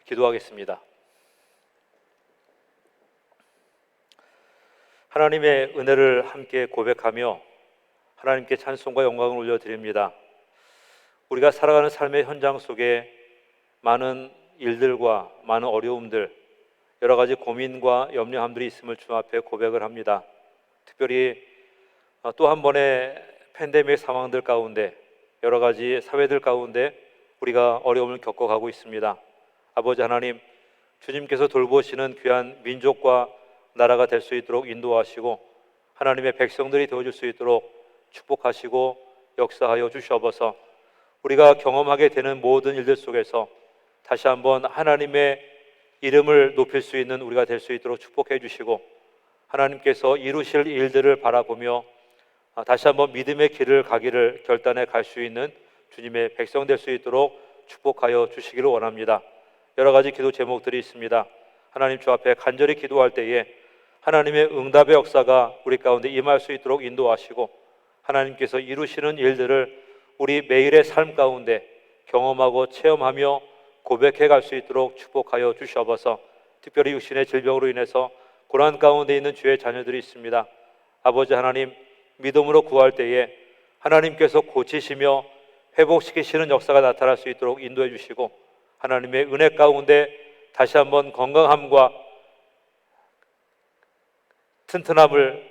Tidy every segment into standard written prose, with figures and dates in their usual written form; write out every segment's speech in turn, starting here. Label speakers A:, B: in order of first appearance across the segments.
A: 기도하겠습니다. 하나님의 은혜를 함께 고백하며 하나님께 찬송과 영광을 올려드립니다. 우리가 살아가는 삶의 현장 속에 많은 일들과 많은 어려움들, 여러 가지 고민과 염려함들이 있음을 주 앞에 고백을 합니다. 특별히 또 한 번의 팬데믹 상황들 가운데, 여러 가지 사회들 가운데 우리가 어려움을 겪어가고 있습니다. 아버지 하나님, 주님께서 돌보시는 귀한 민족과 나라가 될 수 있도록 인도하시고 하나님의 백성들이 되어줄 수 있도록 축복하시고 역사하여 주시옵소서. 우리가 경험하게 되는 모든 일들 속에서 다시 한번 하나님의 이름을 높일 수 있는 우리가 될 수 있도록 축복해 주시고, 하나님께서 이루실 일들을 바라보며 다시 한번 믿음의 길을 가기를 결단해 갈 수 있는 주님의 백성 될 수 있도록 축복하여 주시기를 원합니다. 여러 가지 기도 제목들이 있습니다. 하나님 주 앞에 간절히 기도할 때에 하나님의 응답의 역사가 우리 가운데 임할 수 있도록 인도하시고, 하나님께서 이루시는 일들을 우리 매일의 삶 가운데 경험하고 체험하며 고백해 갈 수 있도록 축복하여 주시옵소서. 특별히 육신의 질병으로 인해서 고난 가운데 있는 주의 자녀들이 있습니다. 아버지 하나님, 믿음으로 구할 때에 하나님께서 고치시며 회복시키시는 역사가 나타날 수 있도록 인도해 주시고, 하나님의 은혜 가운데 다시 한번 건강함과 튼튼함을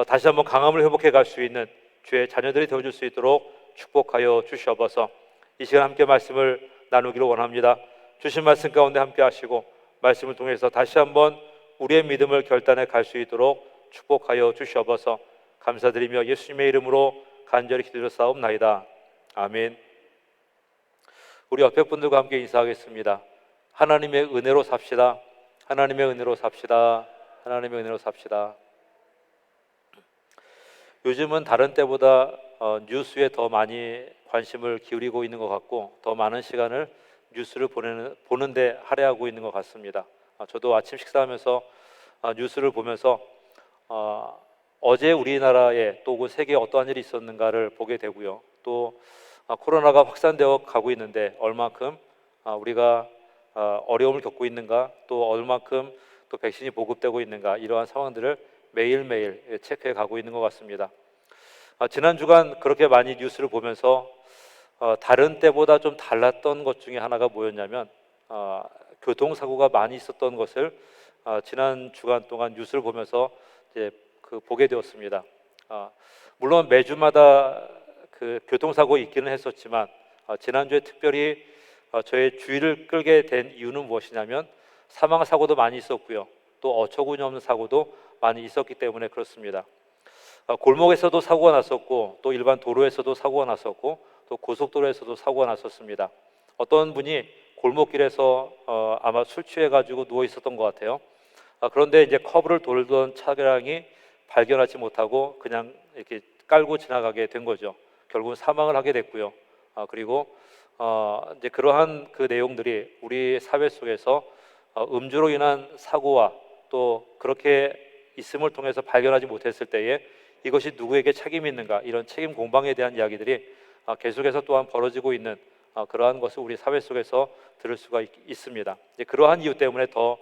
A: 다시 한번 강함을 회복해 갈 수 있는 주의 자녀들이 되어줄 수 있도록 축복하여 주시옵소서. 이 시간 함께 말씀을 나누기를 원합니다. 주신 말씀 가운데 함께 하시고 말씀을 통해서 다시 한번 우리의 믿음을 결단해 갈 수 있도록 축복하여 주시옵소서. 감사드리며 예수님의 이름으로 간절히 기도드렸사옵나이다. 아멘. 우리 옆에 분들과 함께 인사하겠습니다. 하나님의 은혜로 삽시다. 하나님의 은혜로 삽시다. 하나님의 은혜로 삽시다. 요즘은 다른 때보다 뉴스에 더 많이 관심을 기울이고 있는 것 같고, 더 많은 시간을 뉴스를 보는데 할애하고 있는 것 같습니다. 저도 아침 식사하면서 뉴스를 보면서 어제 우리나라에 또 그 세계에 어떠한 일이 있었는가를 보게 되고요. 또 코로나가 확산되어 가고 있는데 얼만큼 우리가 어려움을 겪고 있는가, 또 얼만큼 또 백신이 보급되고 있는가, 이러한 상황들을 매일매일 체크해 가고 있는 것 같습니다. 지난 주간 그렇게 많이 뉴스를 보면서 다른 때보다 좀 달랐던 것 중에 하나가 뭐였냐면 교통사고가 많이 있었던 것을 지난 주간 동안 뉴스를 보면서 이제 보게 되었습니다. 물론 매주마다 그 교통사고 있기는 했었지만 지난주에 특별히 저의 주의를 끌게 된 이유는 무엇이냐면 사망사고도 많이 있었고요, 또 어처구니 없는 사고도 많이 있었기 때문에 그렇습니다. 골목에서도 사고가 났었고, 또 일반 도로에서도 사고가 났었고, 또 고속도로에서도 사고가 났었습니다. 어떤 분이 골목길에서 아마 술 취해가지고 누워 있었던 것 같아요. 그런데 이제 커브를 돌던 차량이 발견하지 못하고 그냥 이렇게 깔고 지나가게 된 거죠. 결국은 사망을 하게 됐고요. 그리고 이제 그러한 그 내용들이 우리 사회 속에서 음주로 인한 사고와 또 그렇게 있음을 통해서 발견하지 못했을 때에 이것이 누구에게 책임이 있는가, 이런 책임 공방에 대한 이야기들이 계속해서 또한 벌어지고 있는 그러한 것을 우리 사회 속에서 들을 수가 있습니다. 이제 그러한 이유 때문에 더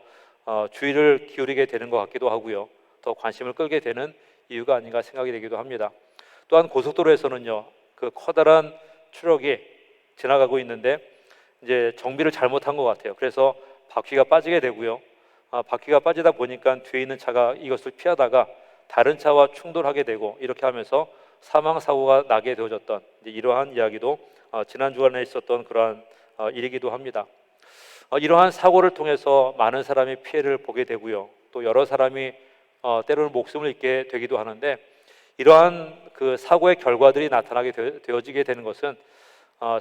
A: 주의를 기울이게 되는 것 같기도 하고요, 더 관심을 끌게 되는 이유가 아닌가 생각이 되기도 합니다. 또한 고속도로에서는요, 그 커다란 트럭이 지나가고 있는데 이제 정비를 잘못한 것 같아요. 그래서 바퀴가 빠지게 되고요, 바퀴가 빠지다 보니까 뒤에 있는 차가 이것을 피하다가 다른 차와 충돌하게 되고, 이렇게 하면서 사망사고가 나게 되어졌던 이러한 이야기도 지난 주간에 있었던 그러한 일이기도 합니다. 이러한 사고를 통해서 많은 사람이 피해를 보게 되고요, 또 여러 사람이 때로는 목숨을 잃게 되기도 하는데, 이러한 그 사고의 결과들이 나타나게 되어지게 되는 것은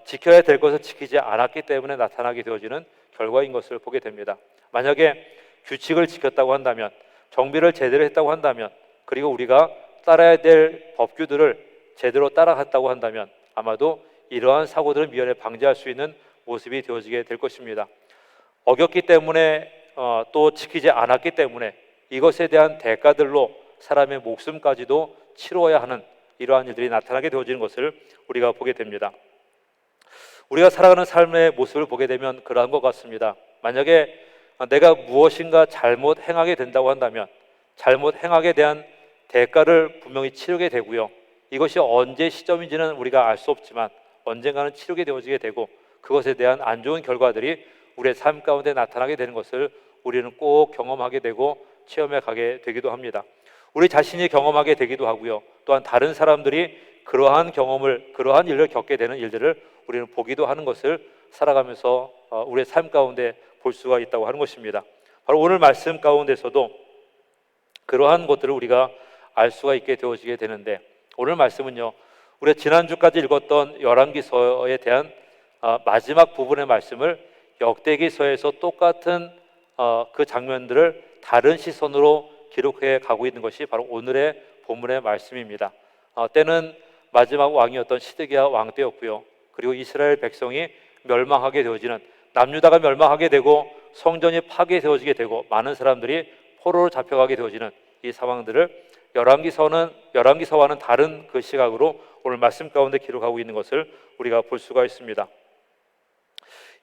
A: 지켜야 될 것을 지키지 않았기 때문에 나타나게 되어지는 결과인 것을 보게 됩니다. 만약에 규칙을 지켰다고 한다면, 정비를 제대로 했다고 한다면, 그리고 우리가 따라야 될 법규들을 제대로 따라갔다고 한다면 아마도 이러한 사고들을 미연에 방지할 수 있는 모습이 되어지게 될 것입니다. 어겼기 때문에 또 지키지 않았기 때문에 이것에 대한 대가들로 사람의 목숨까지도 치루어야 하는 이러한 일들이 나타나게 되어지는 것을 우리가 보게 됩니다. 우리가 살아가는 삶의 모습을 보게 되면 그러한 것 같습니다. 만약에 내가 무엇인가 잘못 행하게 된다고 한다면 잘못 행하게 대한 대가를 분명히 치르게 되고요. 이것이 언제 시점인지는 우리가 알 수 없지만 언젠가는 치르게 되어지게 되고 그것에 대한 안 좋은 결과들이 우리의 삶 가운데 나타나게 되는 것을 우리는 꼭 경험하게 되고 체험해 가게 되기도 합니다. 우리 자신이 경험하게 되기도 하고요. 또한 다른 사람들이 그러한 경험을, 그러한 일을 겪게 되는 일들을 우리는 보기도 하는 것을 살아가면서 우리의 삶 가운데 볼 수가 있다고 하는 것입니다. 바로 오늘 말씀 가운데서도 그러한 것들을 우리가 알 수가 있게 되어지게 되는데, 오늘 말씀은요, 우리가 지난주까지 읽었던 열왕기서에 대한 마지막 부분의 말씀을 역대기서에서 똑같은 그 장면들을 다른 시선으로 기록해 가고 있는 것이 바로 오늘의 본문의 말씀입니다. 때는 마지막 왕이었던 시드기야 왕 때였고요. 그리고 이스라엘 백성이 멸망하게 되어지는, 남유다가 멸망하게 되고 성전이 파괴되어지게 되고 많은 사람들이 포로로 잡혀가게 되어지는 이 상황들을 열왕기서와는 다른 그 시각으로 오늘 말씀 가운데 기록하고 있는 것을 우리가 볼 수가 있습니다.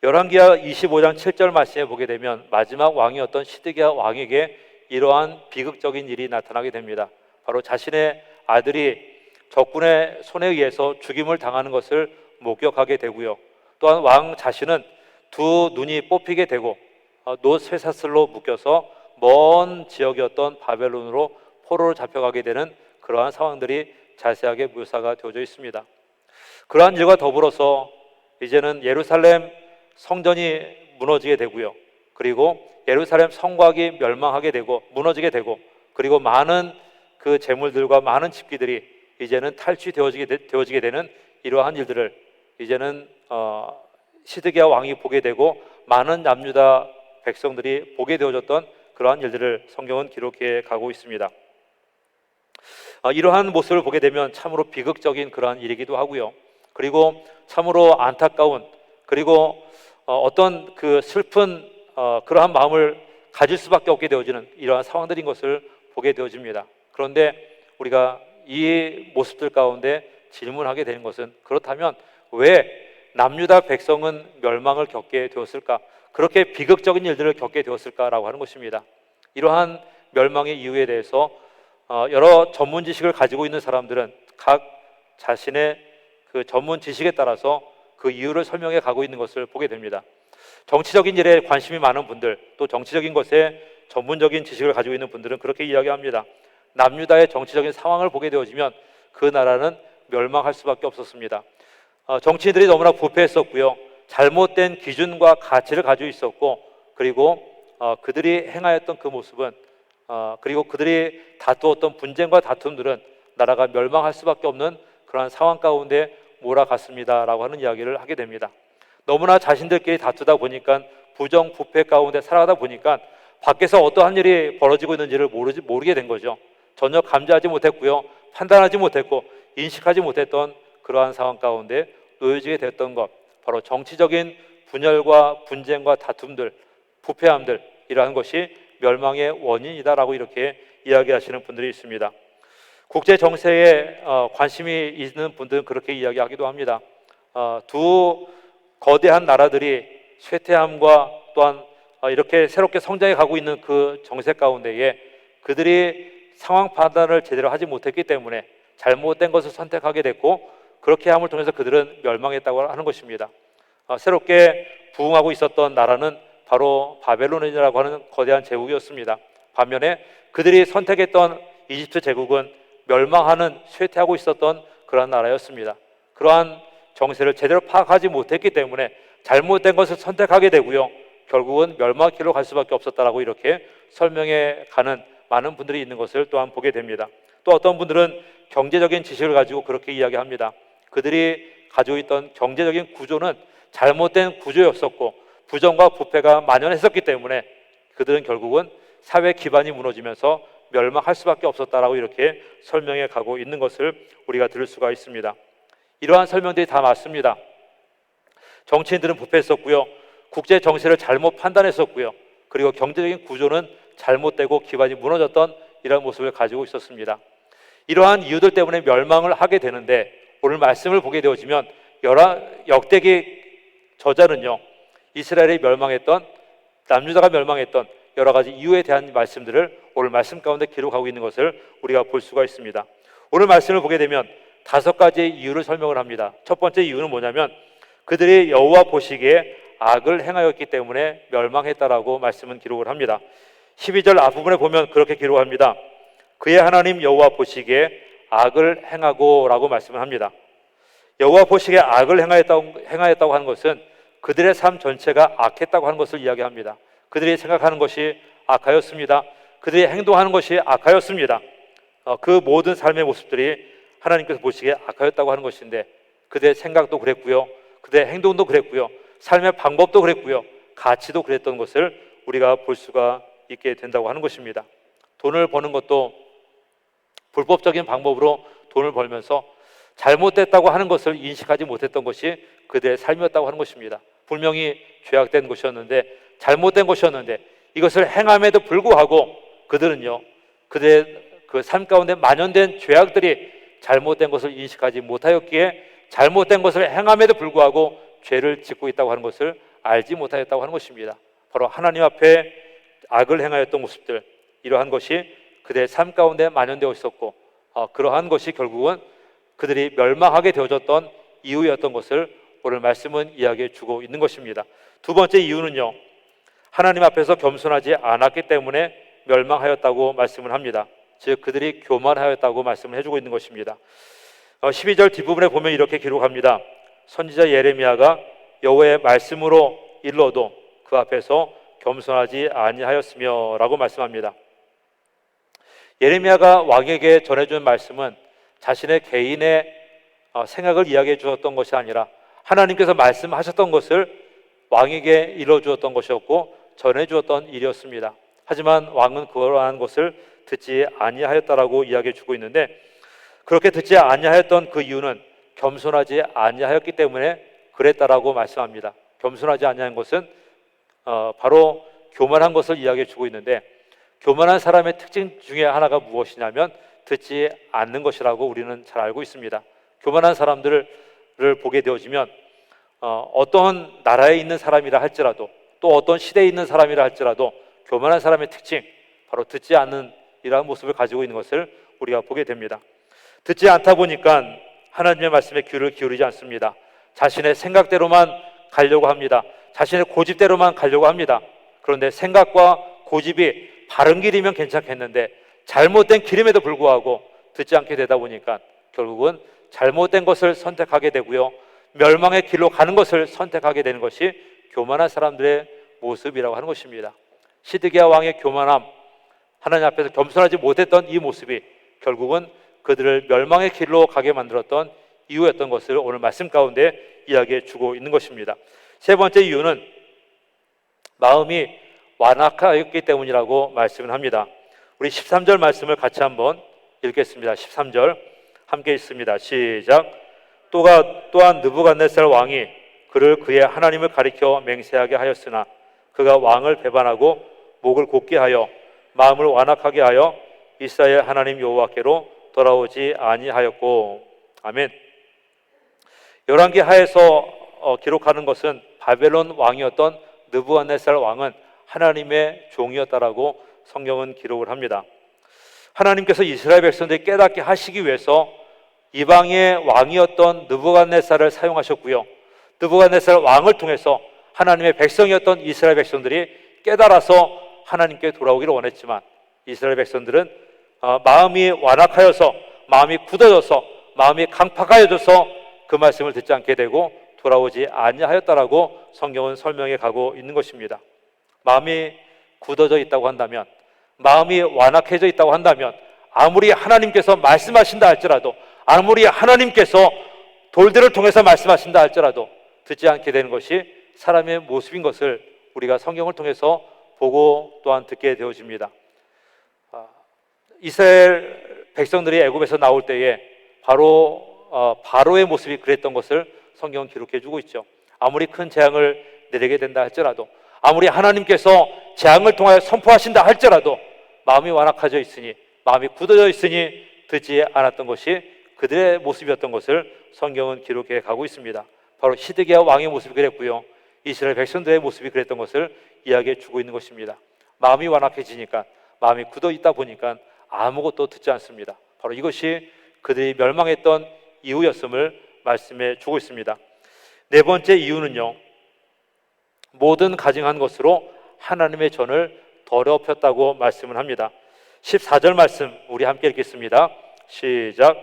A: 열왕기하 25장 7절 말씀에 보게 되면 마지막 왕이었던 시드기야 왕에게 이러한 비극적인 일이 나타나게 됩니다. 바로 자신의 아들이 적군의 손에 의해서 죽임을 당하는 것을 목격하게 되고요. 또한 왕 자신은 두 눈이 뽑히게 되고 노쇠사슬로 묶여서 먼 지역이었던 바벨론으로 포로로 잡혀가게 되는 그러한 상황들이 자세하게 묘사가 되어져 있습니다. 그러한 일과 더불어서 이제는 예루살렘 성전이 무너지게 되고요. 그리고 예루살렘 성곽이 멸망하게 되고 무너지게 되고, 그리고 많은 그 재물들과 많은 집기들이 이제는 탈취되어지게 되는 이러한 일들을 이제는 시드기야 왕이 보게 되고 많은 남유다 백성들이 보게 되어졌던 그러한 일들을 성경은 기록해 가고 있습니다. 이러한 모습을 보게 되면 참으로 비극적인 그러한 일이기도 하고요. 그리고 참으로 안타까운, 그리고 어떤 그 슬픈 그러한 마음을 가질 수밖에 없게 되어지는 이러한 상황들인 것을 보게 되어집니다. 그런데 우리가 이 모습들 가운데 질문하게 되는 것은, 그렇다면 왜 남유다 백성은 멸망을 겪게 되었을까? 그렇게 비극적인 일들을 겪게 되었을까라고 하는 것입니다. 이러한 멸망의 이유에 대해서 여러 전문 지식을 가지고 있는 사람들은 각 자신의 그 전문 지식에 따라서 그 이유를 설명해 가고 있는 것을 보게 됩니다. 정치적인 일에 관심이 많은 분들, 또 정치적인 것에 전문적인 지식을 가지고 있는 분들은 그렇게 이야기합니다. 남유다의 정치적인 상황을 보게 되어지면 그 나라는 멸망할 수밖에 없었습니다. 정치인들이 너무나 부패했었고요. 잘못된 기준과 가치를 가지고 있었고, 그리고 그들이 행하였던 그 모습은 그리고 그들이 다투었던 분쟁과 다툼들은 나라가 멸망할 수밖에 없는 그러한 상황 가운데 몰아갔습니다라고 하는 이야기를 하게 됩니다. 너무나 자신들끼리 다투다 보니까 부정 부패 가운데 살아가다 보니까 밖에서 어떠한 일이 벌어지고 있는지를 모르게 된 거죠. 전혀 감지하지 못했고요, 판단하지 못했고 인식하지 못했던 그러한 상황 가운데 놓여지게 됐던 것, 바로 정치적인 분열과 분쟁과 다툼들, 부패함들, 이러한 것이 멸망의 원인이다라고 이렇게 이야기하시는 분들이 있습니다. 국제 정세에 관심이 있는 분들은 그렇게 이야기하기도 합니다. 두 거대한 나라들이 쇠퇴함과 또한 이렇게 새롭게 성장해 가고 있는 그 정세 가운데에 그들이 상황 판단을 제대로 하지 못했기 때문에 잘못된 것을 선택하게 됐고, 그렇게 함을 통해서 그들은 멸망했다고 하는 것입니다. 새롭게 부흥하고 있었던 나라는 바로 바벨론이라고 하는 거대한 제국이었습니다. 반면에 그들이 선택했던 이집트 제국은 멸망하는, 쇠퇴하고 있었던 그러한 나라였습니다. 그러한 정세를 제대로 파악하지 못했기 때문에 잘못된 것을 선택하게 되고요, 결국은 멸망의 길로 갈 수밖에 없었다라고 이렇게 설명해 가는 많은 분들이 있는 것을 또한 보게 됩니다. 또 어떤 분들은 경제적인 지식을 가지고 그렇게 이야기합니다. 그들이 가지고 있던 경제적인 구조는 잘못된 구조였었고 부정과 부패가 만연했었기 때문에 그들은 결국은 사회 기반이 무너지면서 멸망할 수밖에 없었다라고 이렇게 설명해 가고 있는 것을 우리가 들을 수가 있습니다. 이러한 설명들이 다 맞습니다. 정치인들은 부패했었고요, 국제 정세를 잘못 판단했었고요, 그리고 경제적인 구조는 잘못되고 기반이 무너졌던 이러한 모습을 가지고 있었습니다. 이러한 이유들 때문에 멸망을 하게 되는데, 오늘 말씀을 보게 되어지면 역대기 저자는요, 이스라엘이 멸망했던 남유다가 멸망했던 여러 가지 이유에 대한 말씀들을 오늘 말씀 가운데 기록하고 있는 것을 우리가 볼 수가 있습니다. 오늘 말씀을 보게 되면 5가지의 이유를 설명을 합니다. 첫 번째 이유는 뭐냐면 그들이 여호와 보시기에 악을 행하였기 때문에 멸망했다라고 말씀은 기록을 합니다. 12절 앞부분에 보면 그렇게 기록합니다. 그의 하나님 여호와 보시기에 악을 행하고 라고 말씀을 합니다. 여호와 보시기에 악을 행하였다고 하는 것은 그들의 삶 전체가 악했다고 하는 것을 이야기합니다. 그들이 생각하는 것이 악하였습니다. 그들이 행동하는 것이 악하였습니다. 그 모든 삶의 모습들이 하나님께서 보시기에 악하였다고 하는 것인데 그들의 생각도 그랬고요, 그들의 행동도 그랬고요, 삶의 방법도 그랬고요, 가치도 그랬던 것을 우리가 볼 수가 있게 된다고 하는 것입니다. 돈을 버는 것도 불법적인 방법으로 돈을 벌면서 잘못됐다고 하는 것을 인식하지 못했던 것이 그들의 삶이었다고 하는 것입니다. 분명히 죄악된 것이었는데, 잘못된 것이었는데 이것을 행함에도 불구하고 그들은요, 그들의 그 삶 가운데 만연된 죄악들이 잘못된 것을 인식하지 못하였기에 잘못된 것을 행함에도 불구하고 죄를 짓고 있다고 하는 것을 알지 못하였다고 하는 것입니다. 바로 하나님 앞에 악을 행하였던 모습들, 이러한 것이 그들의 삶 가운데 만연되어 있었고, 그러한 것이 결국은 그들이 멸망하게 되어졌던 이유였던 것을 오늘 말씀은 이야기해 주고 있는 것입니다. 두 번째 이유는요, 하나님 앞에서 겸손하지 않았기 때문에 멸망하였다고 말씀을 합니다. 즉 그들이 교만하였다고 말씀을 해주고 있는 것입니다. 12절 뒷부분에 보면 이렇게 기록합니다. 선지자 예레미야가 여호와의 말씀으로 일러도 그 앞에서 겸손하지 아니하였으며 라고 말씀합니다. 예레미야가 왕에게 전해준 말씀은 자신의 개인의 생각을 이야기해 주었던 것이 아니라 하나님께서 말씀하셨던 것을 왕에게 일러주었던 것이었고 전해 주었던 일이었습니다. 하지만 왕은 그러한 것을 듣지 아니하였다라고 이야기해 주고 있는데, 그렇게 듣지 아니하였던 그 이유는 겸손하지 아니하였기 때문에 그랬다라고 말씀합니다. 겸손하지 아니한 것은 바로 교만한 것을 이야기해 주고 있는데, 교만한 사람의 특징 중에 하나가 무엇이냐면 듣지 않는 것이라고 우리는 잘 알고 있습니다. 교만한 사람들을 보게 되어지면 어떤 나라에 있는 사람이라 할지라도, 또 어떤 시대에 있는 사람이라 할지라도 교만한 사람의 특징, 바로 듣지 않는 이러한 모습을 가지고 있는 것을 우리가 보게 됩니다. 듣지 않다 보니까 하나님의 말씀에 귀를 기울이지 않습니다. 자신의 생각대로만 가려고 합니다. 자신의 고집대로만 가려고 합니다. 그런데 생각과 고집이 바른 길이면 괜찮겠는데 잘못된 길임에도 불구하고 듣지 않게 되다 보니까 결국은 잘못된 것을 선택하게 되고요, 멸망의 길로 가는 것을 선택하게 되는 것이 교만한 사람들의 모습이라고 하는 것입니다. 시드기야 왕의 교만함, 하나님 앞에서 겸손하지 못했던 이 모습이 결국은 그들을 멸망의 길로 가게 만들었던 이유였던 것을 오늘 말씀 가운데 이야기해 주고 있는 것입니다. 세 번째 이유는 마음이 완악하였기 때문이라고 말씀을 합니다. 우리 13절 말씀을 같이 한번 읽겠습니다. 13절 함께 읽습니다. 시작. 또한 느부갓네살 왕이 그를 그의 하나님을 가리켜 맹세하게 하였으나 그가 왕을 배반하고 목을 곧게 하여 마음을 완악하게 하여 이스라엘 하나님 여호와께로 돌아오지 아니하였고. 아멘. 열왕기 하에서 기록하는 것은 바벨론 왕이었던 느부갓네살 왕은 하나님의 종이었다라고 성경은 기록을 합니다. 하나님께서 이스라엘 백성들이 깨닫게 하시기 위해서 이방의 왕이었던 느부갓네살을 사용하셨고요, 느부갓네살 왕을 통해서 하나님의 백성이었던 이스라엘 백성들이 깨달아서 하나님께 돌아오기를 원했지만 이스라엘 백성들은 마음이 완악하여서, 마음이 굳어져서, 마음이 강팍하여져서 그 말씀을 듣지 않게 되고 돌아오지 아니하였다라고 성경은 설명해 가고 있는 것입니다. 마음이 굳어져 있다고 한다면, 마음이 완악해져 있다고 한다면, 아무리 하나님께서 말씀하신다 할지라도, 아무리 하나님께서 돌들을 통해서 말씀하신다 할지라도 듣지 않게 되는 것이 사람의 모습인 것을 우리가 성경을 통해서 보고 또한 듣게 되어집니다. 이스라엘 백성들이 애굽에서 나올 때에 바로의 모습이 그랬던 것을 성경은 기록해 주고 있죠. 아무리 큰 재앙을 내리게 된다 할지라도, 아무리 하나님께서 재앙을 통하여 선포하신다 할지라도 마음이 완악해져 있으니, 마음이 굳어져 있으니 듣지 않았던 것이 그들의 모습이었던 것을 성경은 기록해 가고 있습니다. 바로 시드기야 왕의 모습이 그랬고요, 이스라엘 백성들의 모습이 그랬던 것을 이야기해 주고 있는 것입니다. 마음이 완악해지니까, 마음이 굳어 있다 보니까 아무것도 듣지 않습니다. 바로 이것이 그들이 멸망했던 이유였음을 말씀해 주고 있습니다. 네 번째 이유는요, 모든 가증한 것으로 하나님의 전을 더럽혔다고 말씀을 합니다. 14절 말씀 우리 함께 읽겠습니다. 시작.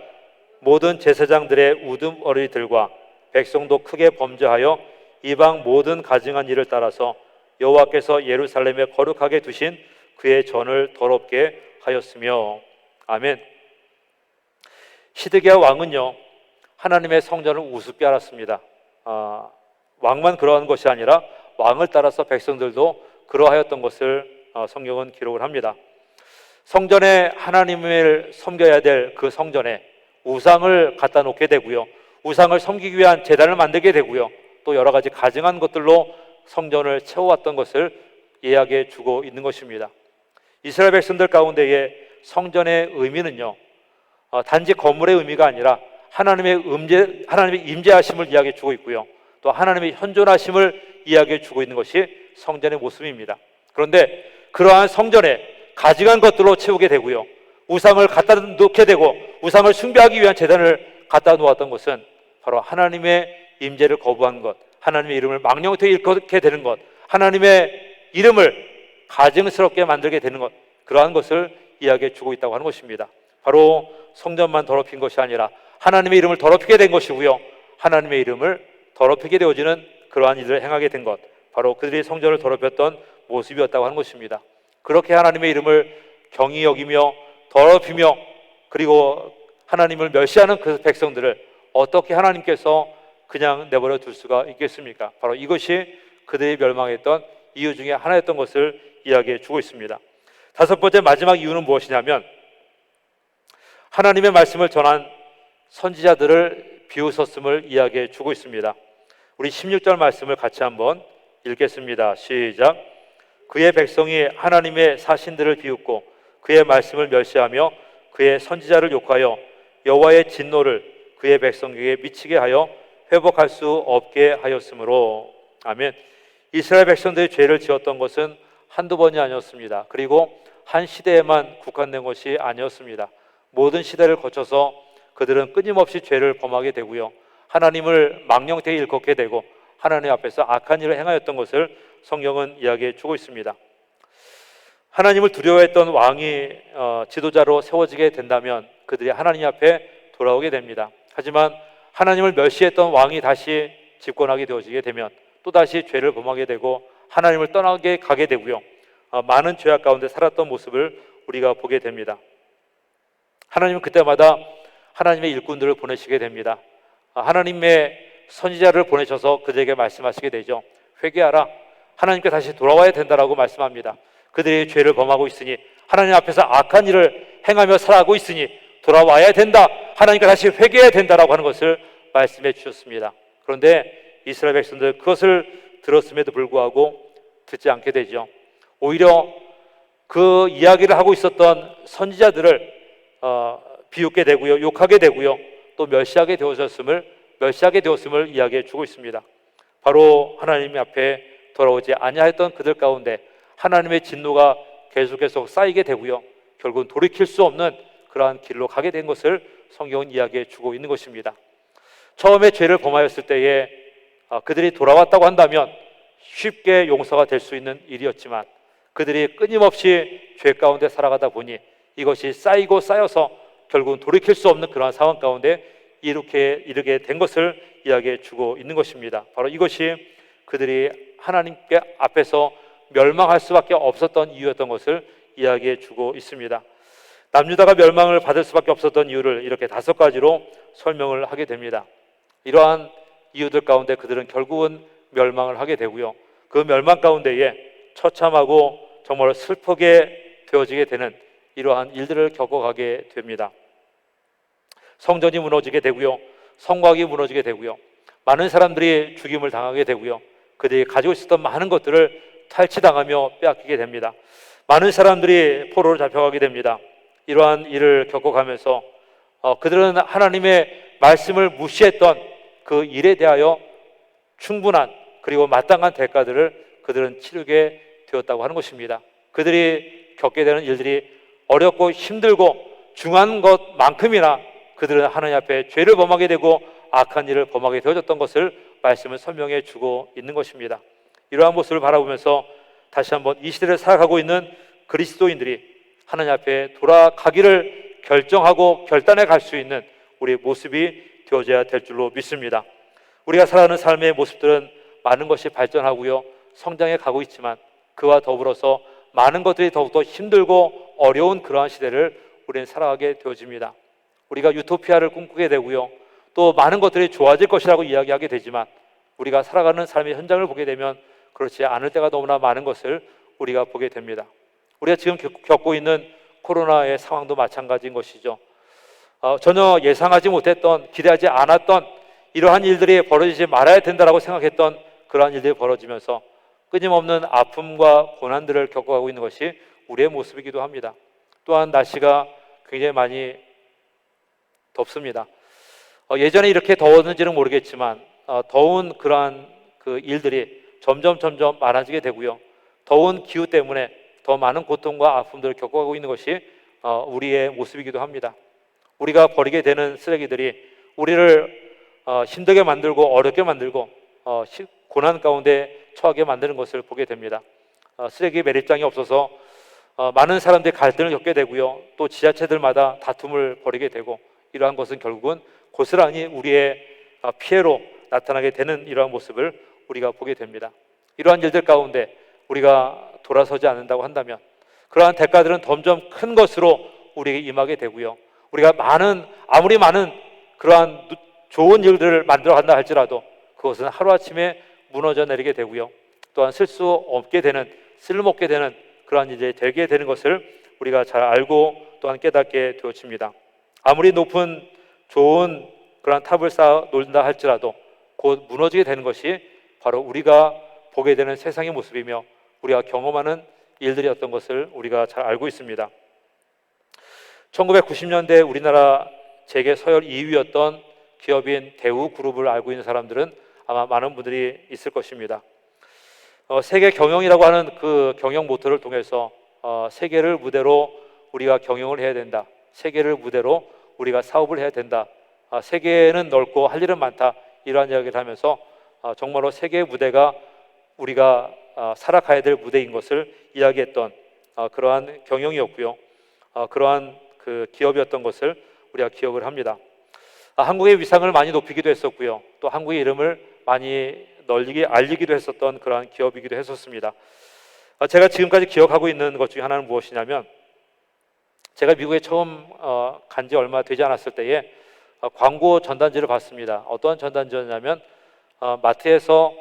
A: 모든 제사장들의 우두머리들과 백성도 크게 범죄하여 이방 모든 가증한 일을 따라서 여호와께서 예루살렘에 거룩하게 두신 그의 전을 더럽게 하였으며. 아멘. 시드기야 왕은요, 하나님의 성전을 우습게 알았습니다. 왕만 그러한 것이 아니라 왕을 따라서 백성들도 그러하였던 것을 성경은 기록을 합니다. 성전에 하나님을 섬겨야 될 그 성전에 우상을 갖다 놓게 되고요, 우상을 섬기기 위한 제단을 만들게 되고요, 또 여러 가지 가증한 것들로 성전을 채워왔던 것을 이야기해 주고 있는 것입니다. 이스라엘 백성들 가운데에 성전의 의미는요, 단지 건물의 의미가 아니라 하나님의 임재하심을 이야기해 주고 있고요, 또 하나님의 현존하심을 이야기해 주고 있는 것이 성전의 모습입니다. 그런데 그러한 성전에 가증한 것들로 채우게 되고요, 우상을 갖다 놓게 되고 우상을 숭배하기 위한 제단을 갖다 놓았던 것은 바로 하나님의 임재를 거부한 것, 하나님의 이름을 망령되이 일컫게 되는 것, 하나님의 이름을 가증스럽게 만들게 되는 것, 그러한 것을 이야기해 주고 있다고 하는 것입니다. 바로 성전만 더럽힌 것이 아니라 하나님의 이름을 더럽히게 된 것이고요, 하나님의 이름을 더럽히게 되어지는 그러한 일을 행하게 된 것, 바로 그들이 성전을 더럽혔던 모습이었다고 하는 것입니다. 그렇게 하나님의 이름을 경히 여기며 더럽히며 그리고 하나님을 멸시하는 그 백성들을 어떻게 하나님께서 그냥 내버려 둘 수가 있겠습니까? 바로 이것이 그들이 멸망했던 이유 중에 하나였던 것을 이야기해 주고 있습니다. 다섯 번째 마지막 이유는 무엇이냐면, 하나님의 말씀을 전한 선지자들을 비웃었음을 이야기해 주고 있습니다. 우리 16절 말씀을 같이 한번 읽겠습니다. 시작. 그의 백성이 하나님의 사신들을 비웃고 그의 말씀을 멸시하며 그의 선지자를 욕하여 여호와의 진노를 그의 백성에게 미치게 하여 회복할 수 없게 하였으므로. 아멘. 이스라엘 백성들이 죄를 지었던 것은 한두 번이 아니었습니다. 그리고 한 시대에만 국한된 것이 아니었습니다. 모든 시대를 거쳐서 그들은 끊임없이 죄를 범하게 되고요, 하나님을 망령되이 일컫게 되고 하나님 앞에서 악한 일을 행하였던 것을 성경은 이야기해 주고 있습니다. 하나님을 두려워했던 왕이 지도자로 세워지게 된다면 그들이 하나님 앞에 돌아오게 됩니다. 하지만 하나님을 멸시했던 왕이 다시 집권하게 되어지게 되면 또다시 죄를 범하게 되고 하나님을 떠나게 가게 되고요, 많은 죄악 가운데 살았던 모습을 우리가 보게 됩니다. 하나님은 그때마다 하나님의 일꾼들을 보내시게 됩니다. 하나님의 선지자를 보내셔서 그들에게 말씀하시게 되죠. 회개하라, 하나님께 다시 돌아와야 된다라고 말씀합니다. 그들이 죄를 범하고 있으니, 하나님 앞에서 악한 일을 행하며 살아가고 있으니 돌아와야 된다, 하나님께 다시 회개해야 된다라고 하는 것을 말씀해 주셨습니다. 그런데 이스라엘 백성들 그것을 들었음에도 불구하고 듣지 않게 되죠. 오히려 그 이야기를 하고 있었던 선지자들을 비웃게 되고요, 욕하게 되고요, 또 멸시하게 되었음을 이야기해 주고 있습니다. 바로 하나님 앞에 돌아오지 아니하였던 그들 가운데 하나님의 진노가 계속 쌓이게 되고요, 결국은 돌이킬 수 없는 그러한 길로 가게 된 것을 성경은 이야기해 주고 있는 것입니다. 처음에 죄를 범하였을 때에 그들이 돌아왔다고 한다면 쉽게 용서가 될 수 있는 일이었지만 그들이 끊임없이 죄 가운데 살아가다 보니 이것이 쌓이고 쌓여서 결국은 돌이킬 수 없는 그러한 상황 가운데 이르게 된 것을 이야기해 주고 있는 것입니다. 바로 이것이 그들이 하나님께 앞에서 멸망할 수밖에 없었던 이유였던 것을 이야기해 주고 있습니다. 남유다가 멸망을 받을 수밖에 없었던 이유를 이렇게 5가지로 설명을 하게 됩니다. 이러한 이유들 가운데 그들은 결국은 멸망을 하게 되고요, 그 멸망 가운데에 처참하고 정말 슬프게 되어지게 되는 이러한 일들을 겪어가게 됩니다. 성전이 무너지게 되고요, 성곽이 무너지게 되고요, 많은 사람들이 죽임을 당하게 되고요, 그들이 가지고 있었던 많은 것들을 탈취당하며 빼앗기게 됩니다. 많은 사람들이 포로로 잡혀가게 됩니다. 이러한 일을 겪어가면서 그들은 하나님의 말씀을 무시했던 그 일에 대하여 충분한 그리고 마땅한 대가들을 그들은 치르게 되었다고 하는 것입니다. 그들이 겪게 되는 일들이 어렵고 힘들고 중한 것만큼이나 그들은 하나님 앞에 죄를 범하게 되고 악한 일을 범하게 되어졌던 것을 말씀을 설명해 주고 있는 것입니다. 이러한 모습을 바라보면서 다시 한번 이 시대를 살아가고 있는 그리스도인들이 하나님 앞에 돌아가기를 결정하고 결단해 갈 수 있는 우리의 모습이 되어져야 될 줄로 믿습니다. 우리가 살아가는 삶의 모습들은 많은 것이 발전하고요, 성장해 가고 있지만 그와 더불어서 많은 것들이 더욱더 힘들고 어려운 그러한 시대를 우리는 살아가게 되어집니다. 우리가 유토피아를 꿈꾸게 되고요, 또 많은 것들이 좋아질 것이라고 이야기하게 되지만 우리가 살아가는 삶의 현장을 보게 되면 그렇지 않을 때가 너무나 많은 것을 우리가 보게 됩니다. 우리가 지금 겪고 있는 코로나의 상황도 마찬가지인 것이죠. 전혀 예상하지 못했던, 기대하지 않았던 이러한 일들이 벌어지지 말아야 된다라고 생각했던 그러한 일들이 벌어지면서 끊임없는 아픔과 고난들을 겪어가고 있는 것이 우리의 모습이기도 합니다. 또한 날씨가 굉장히 많이 덥습니다. 예전에 이렇게 더웠는지는 모르겠지만 더운 그러한 그 일들이 점점 많아지게 되고요, 더운 기후 때문에 더 많은 고통과 아픔들을 겪어가고 있는 것이 우리의 모습이기도 합니다. 우리가 버리게 되는 쓰레기들이 우리를 힘들게 만들고 어렵게 만들고 고난 가운데 처하게 만드는 것을 보게 됩니다. 쓰레기 매립장이 없어서 많은 사람들이 갈등을 겪게 되고요, 또 지자체들마다 다툼을 벌이게 되고, 이러한 것은 결국은 고스란히 우리의 피해로 나타나게 되는 이러한 모습을 우리가 보게 됩니다. 이러한 일들 가운데 우리가 돌아서지 않는다고 한다면 그러한 대가들은 점점 큰 것으로 우리에게 임하게 되고요, 우리가 아무리 많은 그러한 좋은 일들을 만들어 간다 할지라도 그것은 하루아침에 무너져 내리게 되고요, 또한 쓸 수 없게 되는, 쓸모없게 되는 그러한 일이 되게 되는 것을 우리가 잘 알고 또한 깨닫게 되어집니다. 아무리 높은 좋은 그러한 탑을 쌓아 놓는다 할지라도 곧 무너지게 되는 것이 바로 우리가 보게 되는 세상의 모습이며 우리가 경험하는 일들이었던 것을 우리가 잘 알고 있습니다. 1990년대 우리나라 재계 서열 2위였던 기업인 대우그룹을 알고 있는 사람들은 아마 많은 분들이 있을 것입니다. 세계 경영이라고 하는 그 경영 모토를 통해서 세계를 무대로 우리가 경영을 해야 된다, 세계를 무대로 우리가 사업을 해야 된다, 세계는 넓고 할 일은 많다, 이러한 이야기를 하면서 정말로 세계의 무대가 우리가 살아가야 될 무대인 것을 이야기했던 그러한 경영이었고요, 그러한 그 기업이었던 것을 우리가 기억을 합니다. 한국의 위상을 많이 높이기도 했었고요, 또 한국의 이름을 많이 널리 알리기도 했었던 그러한 기업이기도 했었습니다. 제가 지금까지 기억하고 있는 것 중에 하나는 무엇이냐면, 제가 미국에 처음 간 지 얼마 되지 않았을 때에 광고 전단지를 봤습니다. 어떠한 전단지였냐면 마트에서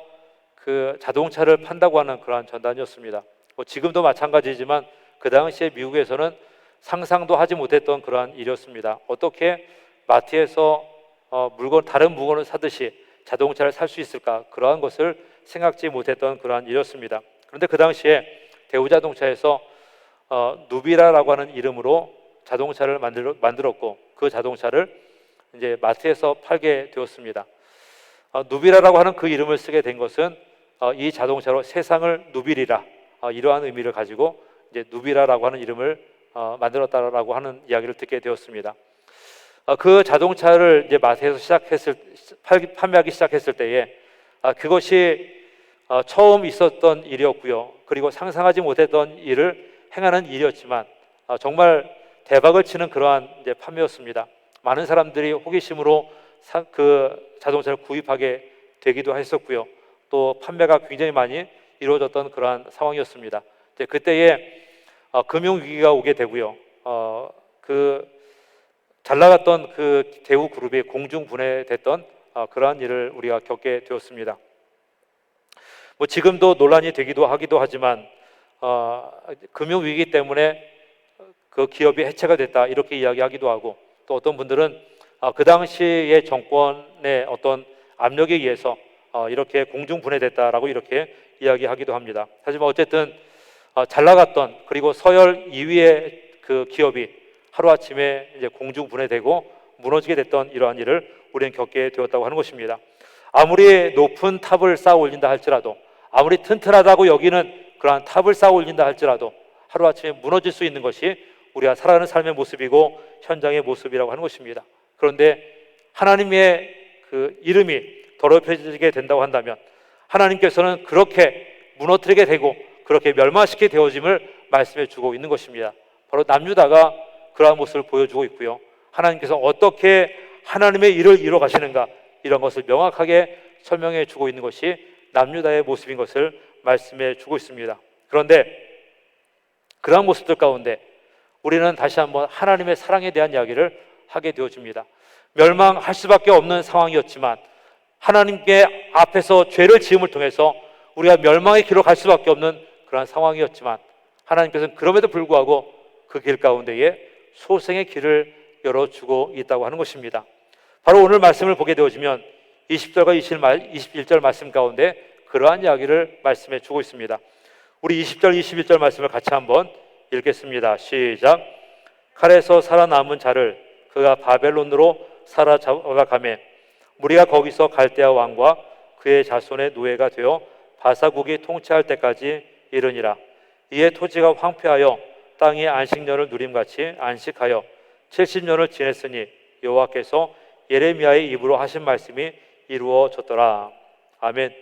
A: 그 자동차를 판다고 하는 그러한 전단이었습니다. 지금도 마찬가지지만 그 당시에 미국에서는 상상도 하지 못했던 그러한 일이었습니다. 어떻게 마트에서 다른 물건을 사듯이 자동차를 살 수 있을까, 그러한 것을 생각지 못했던 그러한 일이었습니다. 그런데 그 당시에 대우자동차에서 누비라라고 하는 이름으로 자동차를 만들었고 그 자동차를 이제 마트에서 팔게 되었습니다. 누비라라고 하는 그 이름을 쓰게 된 것은 이 자동차로 세상을 누비리라, 이러한 의미를 가지고 이제 누비라라고 하는 이름을 만들었다라고 하는 이야기를 듣게 되었습니다. 그 자동차를 이제 마트에서 판매하기 시작했을 때에 그것이 처음 있었던 일이었고요, 그리고 상상하지 못했던 일을 행하는 일이었지만 정말 대박을 치는 그러한 이제 판매였습니다. 많은 사람들이 호기심으로 그 자동차를 구입하게 되기도 했었고요, 또 판매가 굉장히 많이 이루어졌던 그러한 상황이었습니다. 이제 그때에 금융 위기가 오게 되고요, 그 잘 나갔던 그 대우 그룹이 공중 분해됐던 그러한 일을 우리가 겪게 되었습니다. 지금도 논란이 되기도 하기도 하지만 금융 위기 때문에 그 기업이 해체가 됐다, 이렇게 이야기하기도 하고, 또 어떤 분들은 그 당시의 정권의 어떤 압력에 의해서 이렇게 공중 분해됐다라고 이렇게 이야기하기도 합니다. 하지만 어쨌든 잘 나갔던, 그리고 서열 2위의 그 기업이 하루아침에 이제 공중 분해되고 무너지게 됐던 이러한 일을 우리는 겪게 되었다고 하는 것입니다. 아무리 높은 탑을 쌓아 올린다 할지라도, 아무리 튼튼하다고 여기는 그러한 탑을 쌓아 올린다 할지라도 하루아침에 무너질 수 있는 것이 우리가 살아가는 삶의 모습이고 현장의 모습이라고 하는 것입니다. 그런데 하나님의 그 이름이 더럽혀지게 된다고 한다면 하나님께서는 그렇게 무너뜨리게 되고 그렇게 멸망시키게 되어짐을 말씀해 주고 있는 것입니다. 바로 남유다가 그러한 모습을 보여주고 있고요, 하나님께서 어떻게 하나님의 일을 이루어 가시는가, 이런 것을 명확하게 설명해 주고 있는 것이 남유다의 모습인 것을 말씀해 주고 있습니다. 그런데 그러한 모습들 가운데 우리는 다시 한번 하나님의 사랑에 대한 이야기를 하게 되어집니다. 멸망할 수밖에 없는 상황이었지만 하나님께 앞에서 죄를 지음을 통해서 우리가 멸망의 길로 갈 수밖에 없는 그러한 상황이었지만 하나님께서는 그럼에도 불구하고 그 길 가운데에 소생의 길을 열어주고 있다고 하는 것입니다. 바로 오늘 말씀을 보게 되어지면 20절과 21절 말씀 가운데 그러한 이야기를 말씀해 주고 있습니다. 우리 20절, 21절 말씀을 같이 한번 읽겠습니다. 시작. 칼에서 살아남은 자를 그가 바벨론으로 사로잡아가매 무리가 거기서 갈대아 왕과 그의 자손의 노예가 되어 바사국이 통치할 때까지 이르니라. 이에 토지가 황폐하여 땅이 안식년을 누림같이 안식하여 70년을 지냈으니 여호와께서 예레미야의 입으로 하신 말씀이 이루어졌더라. 아멘.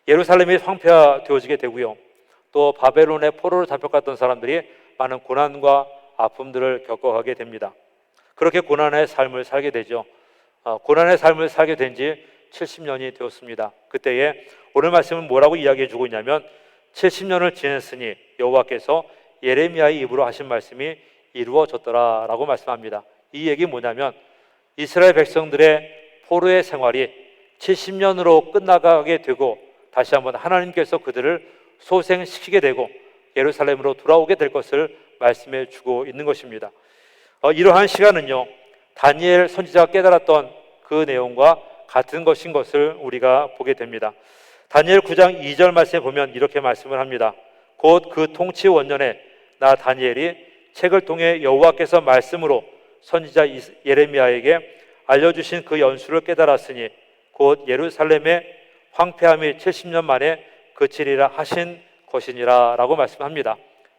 A: 예루살렘이 황폐화되어지게 되고요, 또 바벨론의 포로로 잡혀갔던 사람들이 많은 고난과 아픔들을 겪어가게 됩니다. 그렇게 고난의 삶을 살게 되죠. 고난의 삶을 살게 된 지 70년이 되었습니다. 그때에 오늘 말씀은 뭐라고 이야기해 주고 있냐면 70년을 지냈으니 여호와께서 예레미야의 입으로 하신 말씀이 이루어졌더라 라고 말씀합니다. 이 얘기 뭐냐면 이스라엘 백성들의 포로의 생활이 70년으로 끝나가게 되고 다시 한번 하나님께서 그들을 소생시키게 되고 예루살렘으로 돌아오게 될 것을 말씀해 주고 있는 것입니다. 이러한 시간은요, 다니엘 선지자가 깨달았던 그 내용과 같은 것인 것을 우리가 보게 됩니다. 다니엘 9장 2절 말씀에 보면 이렇게 말씀을 합니다. 곧 그 통치 원년에 나 다니엘이 책을 통해 여호와께서 말씀으로 선지자 예레미야에게 알려주신 그 연수를 깨달았으니 곧 예루살렘의 황폐함이 70년 만에 그치리라 하신 것이니라 라고 말씀합니다.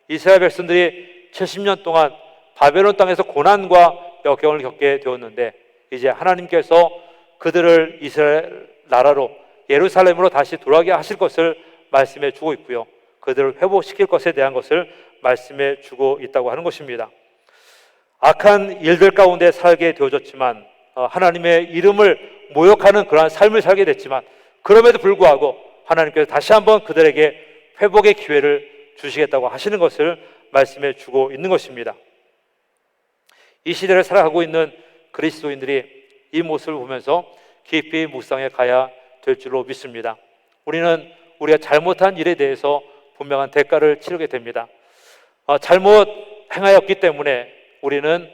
A: 이스라엘 백성들이 70년 동안 바벨론 땅에서 고난과 역경을 겪게 되었는데 이제 하나님께서 그들을 이스라엘 나라로 예루살렘으로 다시 돌아가게 하실 것을 말씀해 주고 있고요, 그들을 회복시킬 것에 대한 것을 말씀해 주고 있다고 하는 것입니다. 악한 일들 가운데 살게 되어졌지만 하나님의 이름을 모욕하는 그러한 삶을 살게 됐지만 그럼에도 불구하고 하나님께서 다시 한번 그들에게 회복의 기회를 주시겠다고 하시는 것을 말씀해 주고 있는 것입니다. 이 시대를 살아가고 있는 그리스도인들이 이 모습을 보면서 깊이 묵상해 가야 될 줄로 믿습니다. 우리는 우리가 잘못한 일에 대해서 분명한 대가를 치르게 됩니다. 잘못 행하였기 때문에 우리는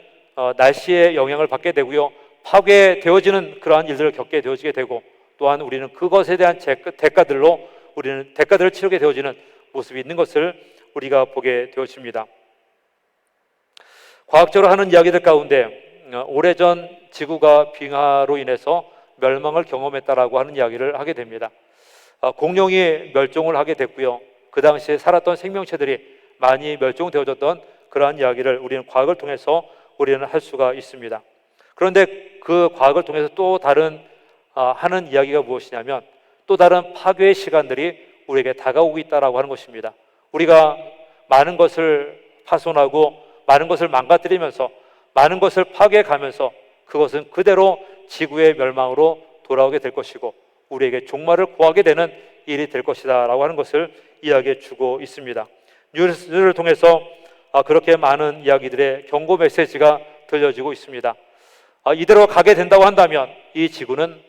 A: 날씨의 영향을 받게 되고요, 파괴되어지는 그러한 일들을 겪게 되어지게 되고 또한 우리는 그것에 대한 대가들로 우리는 대가들을 치르게 되어지는 모습이 있는 것을 우리가 보게 되어집니다. 과학적으로 하는 이야기들 가운데 오래전 지구가 빙하로 인해서 멸망을 경험했다라고 하는 이야기를 하게 됩니다. 공룡이 멸종을 하게 됐고요, 그 당시에 살았던 생명체들이 많이 멸종되어졌던 그러한 이야기를 우리는 과학을 통해서 우리는 할 수가 있습니다. 그런데 그 과학을 통해서 또 다른 하는 이야기가 무엇이냐면 또 다른 파괴의 시간들이 우리에게 다가오고 있다라고 하는 것입니다. 우리가 많은 것을 파손하고 많은 것을 망가뜨리면서 많은 것을 파괴해가면서 그것은 그대로 지구의 멸망으로 돌아오게 될 것이고 우리에게 종말을 고하게 되는 일이 될 것이다 라고 하는 것을 이야기해 주고 있습니다. 뉴스를 통해서 그렇게 많은 이야기들의 경고 메시지가 들려지고 있습니다. 이대로 가게 된다고 한다면 이 지구는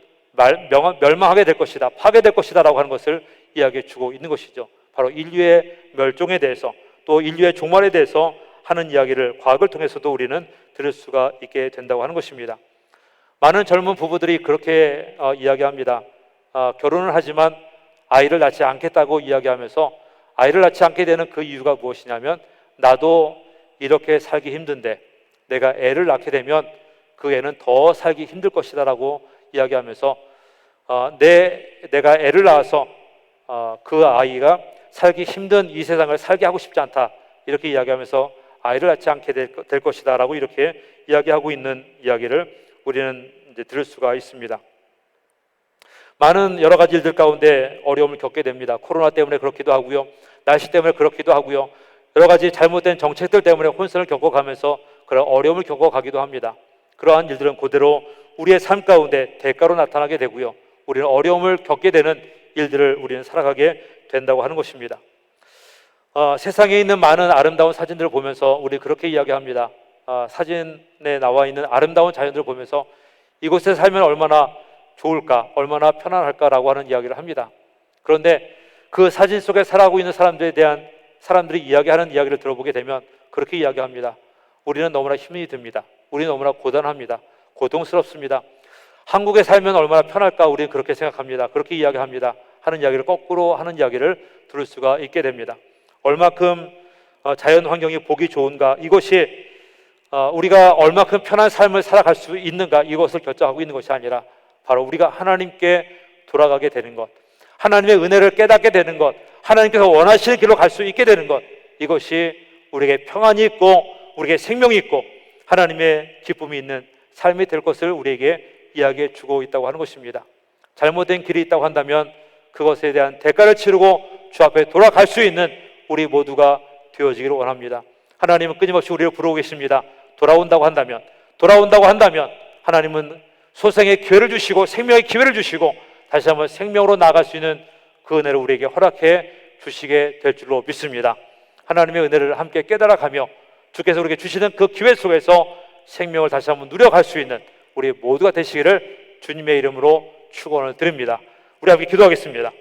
A: 멸망하게 될 것이다, 파괴될 것이다 라고 하는 것을 이야기해 주고 있는 것이죠. 바로 인류의 멸종에 대해서 또 인류의 종말에 대해서 하는 이야기를 과학을 통해서도 우리는 들을 수가 있게 된다고 하는 것입니다. 많은 젊은 부부들이 그렇게 이야기합니다. 결혼을 하지만 아이를 낳지 않겠다고 이야기하면서 아이를 낳지 않게 되는 그 이유가 무엇이냐면 나도 이렇게 살기 힘든데 내가 애를 낳게 되면 그 애는 더 살기 힘들 것이다 라고 이야기하면서 내가 애를 낳아서 그 아이가 살기 힘든 이 세상을 살게 하고 싶지 않다, 이렇게 이야기하면서 아이를 낳지 않게 될 것이다 라고 이렇게 이야기하고 있는 이야기를 우리는 이제 들을 수가 있습니다. 많은 여러 가지 일들 가운데 어려움을 겪게 됩니다. 코로나 때문에 그렇기도 하고요, 날씨 때문에 그렇기도 하고요, 여러 가지 잘못된 정책들 때문에 혼선을 겪어가면서 그런 어려움을 겪어가기도 합니다. 그러한 일들은 그대로 우리의 삶 가운데 대가로 나타나게 되고요, 우리는 어려움을 겪게 되는 일들을 우리는 살아가게 된다고 하는 것입니다. 세상에 있는 많은 아름다운 사진들을 보면서 우리 그렇게 이야기합니다. 사진에 나와 있는 아름다운 자연들을 보면서 이곳에 살면 얼마나 좋을까, 얼마나 편안할까라고 하는 이야기를 합니다. 그런데 그 사진 속에 살아가고 있는 사람들에 대한 사람들이 이야기하는 이야기를 들어보게 되면 그렇게 이야기합니다. 우리는 너무나 힘이 듭니다. 우리는 너무나 고단합니다. 고통스럽습니다. 한국에 살면 얼마나 편할까, 우리는 그렇게 생각합니다. 그렇게 이야기합니다. 하는 이야기를 거꾸로 하는 이야기를 들을 수가 있게 됩니다. 얼마큼 자연 환경이 보기 좋은가, 이것이 우리가 얼마큼 편한 삶을 살아갈 수 있는가, 이것을 결정하고 있는 것이 아니라 바로 우리가 하나님께 돌아가게 되는 것, 하나님의 은혜를 깨닫게 되는 것, 하나님께서 원하시는 길로 갈 수 있게 되는 것, 이것이 우리에게 평안이 있고 우리에게 생명이 있고 하나님의 기쁨이 있는 삶이 될 것을 우리에게 이야기해 주고 있다고 하는 것입니다. 잘못된 길이 있다고 한다면 그것에 대한 대가를 치르고 주 앞에 돌아갈 수 있는 우리 모두가 되어지기를 원합니다. 하나님은 끊임없이 우리를 부르고 계십니다. 돌아온다고 한다면 하나님은 소생의 기회를 주시고 생명의 기회를 주시고 다시 한번 생명으로 나아갈 수 있는 그 은혜를 우리에게 허락해 주시게 될 줄로 믿습니다. 하나님의 은혜를 함께 깨달아가며 주께서 우리에게 주시는 그 기회 속에서 생명을 다시 한번 누려갈 수 있는 우리 모두가 되시기를 주님의 이름으로 축원을 드립니다. 우리 함께 기도하겠습니다.